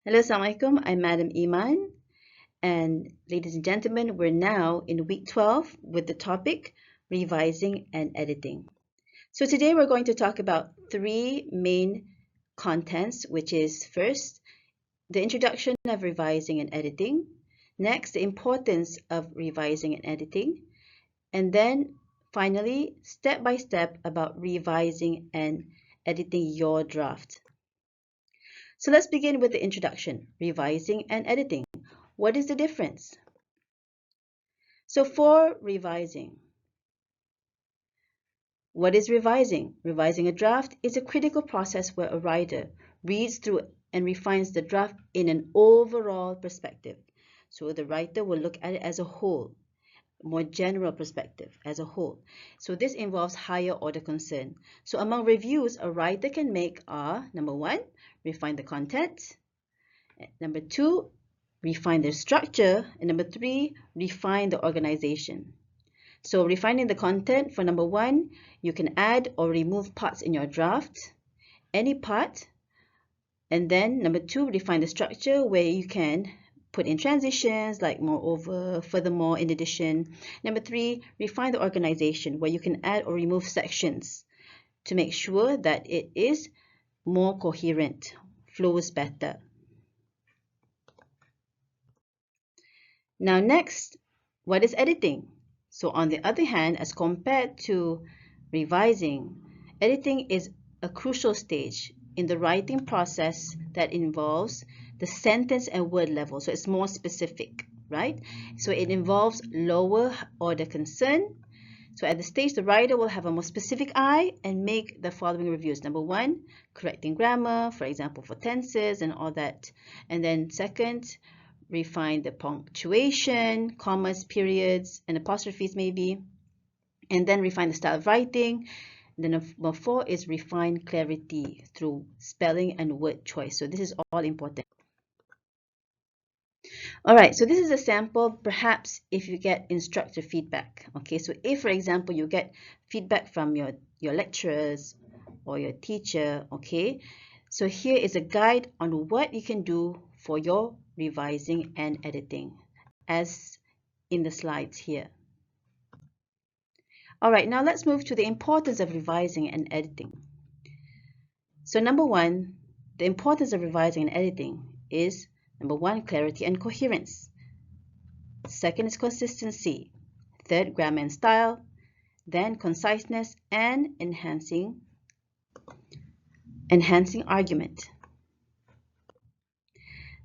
Hello, Assalamualaikum. I'm Madam Iman. And ladies and gentlemen, we're now in week 12 with the topic revising and editing. So today we're going to talk about three main contents, which is first, the introduction of revising and editing. Next, the importance of revising and editing. And then finally, step by step about revising and editing your draft. So let's begin with the introduction, revising and editing. What is the difference? So for revising, what is revising? Revising a draft is a critical process where a writer reads through and refines the draft in an overall perspective. So the writer will look at it as a whole, more general perspective as a whole. So this involves higher order concern. So among reviews a writer can make are, number one, refine the content. Number two, refine the structure. And number three, refine the organization. So refining the content, for number one, you can add or remove parts in your draft, any part. And then number two, refine the structure where you can put in transitions like moreover, furthermore, in addition. Number three, refine the organization where you can add or remove sections to make sure that it is more coherent, flows better. Now next, what is editing? So on the other hand, as compared to revising, editing is a crucial stage in the writing process that involves the sentence and word level. So it's more specific, right? So it involves lower order concern. So at the stage, the writer will have a more specific eye and make the following reviews. Number one, correcting grammar, for example, for tenses and all that. And then second, refine the punctuation, commas, periods, and apostrophes maybe, and then refine the style of writing. And then number four is refine clarity through spelling and word choice. So this is all important. All right, so this is a sample, perhaps if you get instructor feedback. Okay, so if, for example, you get feedback from your lecturers or your teacher, okay, so here is a guide on what you can do for your revising and editing, as in the slides here. All right, now let's move to the importance of revising and editing. So number one, the importance of revising and editing is, number one, clarity and coherence. Second is consistency. Third, grammar and style. Then conciseness and enhancing argument.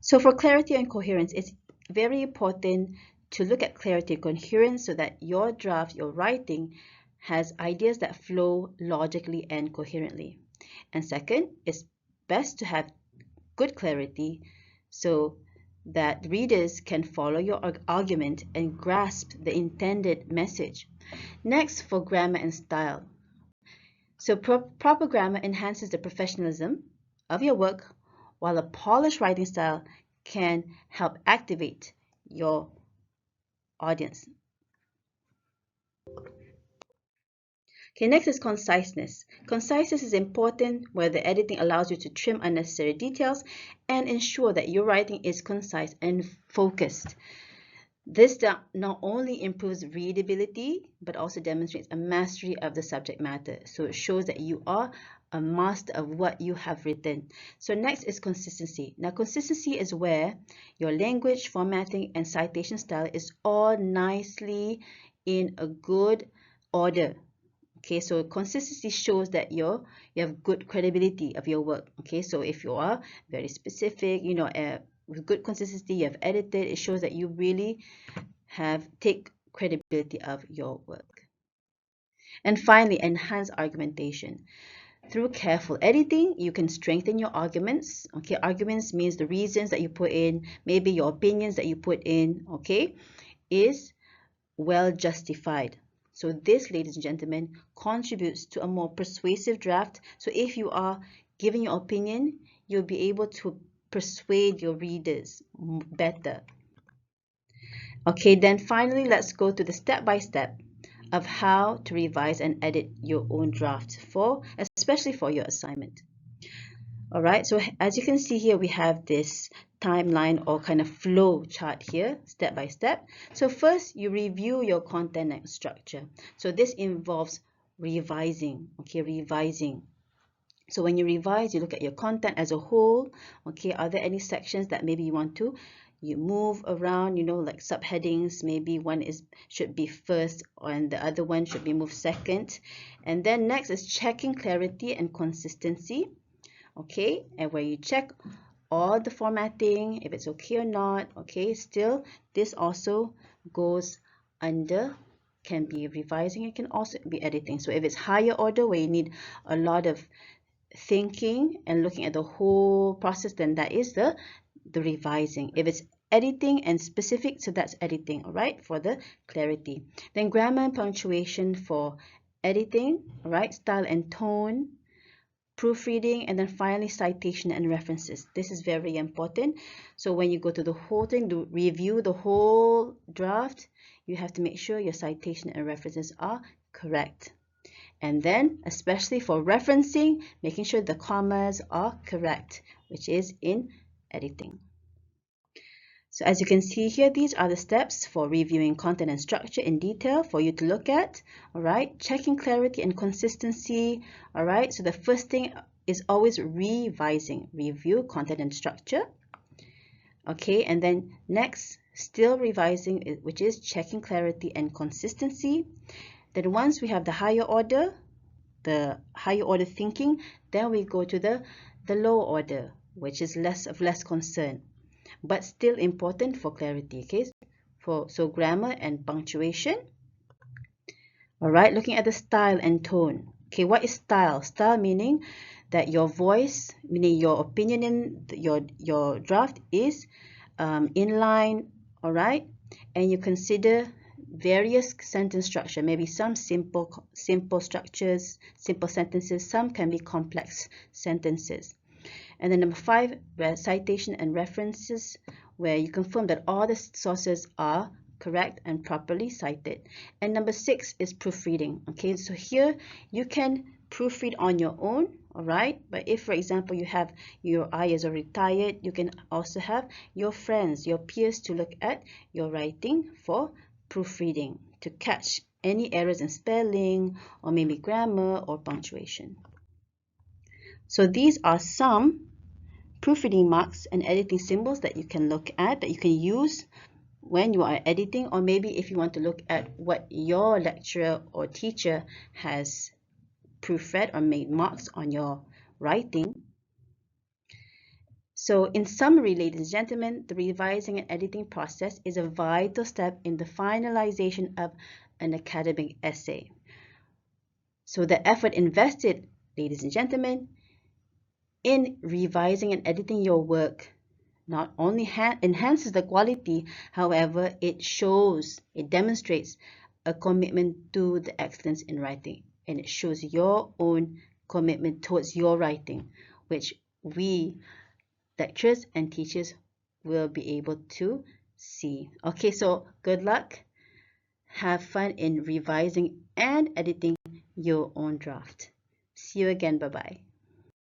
So for clarity and coherence, it's very important to look at clarity and coherence so that your draft, your writing, has ideas that flow logically and coherently. And second, it's best to have good clarity so that readers can follow your argument and grasp the intended message. Next, for grammar and style. So proper grammar enhances the professionalism of your work, while a polished writing style can help activate your audience. Okay, next is conciseness. Conciseness is important where the editing allows you to trim unnecessary details and ensure that your writing is concise and focused. This not only improves readability, but also demonstrates a mastery of the subject matter. So it shows that you are a master of what you have written. So next is consistency. Now consistency is where your language, formatting, and citation style is all nicely in a good order. Okay, so consistency shows that you have good credibility of your work. Okay, so if you are very specific, with good consistency, you have edited, it shows that you really take credibility of your work. And finally, enhance argumentation. Through careful editing, you can strengthen your arguments. Okay, arguments means the reasons that you put in, maybe your opinions that you put in, okay, is well justified. So this, ladies and gentlemen, contributes to a more persuasive draft. So if you are giving your opinion, you'll be able to persuade your readers better. Okay, then finally, let's go to the step-by-step of how to revise and edit your own draft especially for your assignment. All right, so as you can see here, we have this timeline or kind of flow chart here, step by step. So first, you review your content and structure. So this involves revising, okay, revising. So when you revise, you look at your content as a whole, okay, are there any sections that maybe you move around, you know, like subheadings, maybe one should be first and the other one should be moved second. And then next is checking clarity and consistency. Okay, and where you check all the formatting, if it's okay or not. Okay, still this also goes under, can be revising, it can also be editing. So if it's higher order where you need a lot of thinking and looking at the whole process, then that is the revising. If it's editing and specific, so that's editing, all right, for the clarity. Then grammar and punctuation for editing, all right, style and tone, proofreading, and then finally citation and references. This is very important. So when you go to the whole thing to review the whole draft, you have to make sure your citation and references are correct. And then especially for referencing, making sure the commas are correct, which is in editing. So as you can see here, these are the steps for reviewing content and structure in detail for you to look at. All right, checking clarity and consistency. All right, so the first thing is always revising, review content and structure. Okay, and then next, still revising, which is checking clarity and consistency. Then once we have the higher order thinking, then we go to the lower order, which is less concern, but still important for clarity. Okay, so grammar and punctuation. All right, looking at the style and tone. Okay, what is style? Style meaning that your voice, meaning your opinion in your draft is in line. All right, and you consider various sentence structure, maybe some simple structures, simple sentences, some can be complex sentences. And then number 5, citation and references, where you confirm that all the sources are correct and properly cited. And number 6 is proofreading. Okay, so here you can proofread on your own, all right? But if, for example, you have your eye is already tired, you can also have your friends, your peers to look at your writing for proofreading to catch any errors in spelling or maybe grammar or punctuation. So these are some proofreading marks and editing symbols that you can look at, that you can use when you are editing, or maybe if you want to look at what your lecturer or teacher has proofread or made marks on your writing. So in summary, ladies and gentlemen, the revising and editing process is a vital step in the finalization of an academic essay. So the effort invested, ladies and gentlemen, in revising and editing your work not only enhances the quality, however, it demonstrates a commitment to the excellence in writing, and it shows your own commitment towards your writing, which we lecturers and teachers will be able to see. Okay, so good luck. Have fun in revising and editing your own draft. See you again. Bye-bye.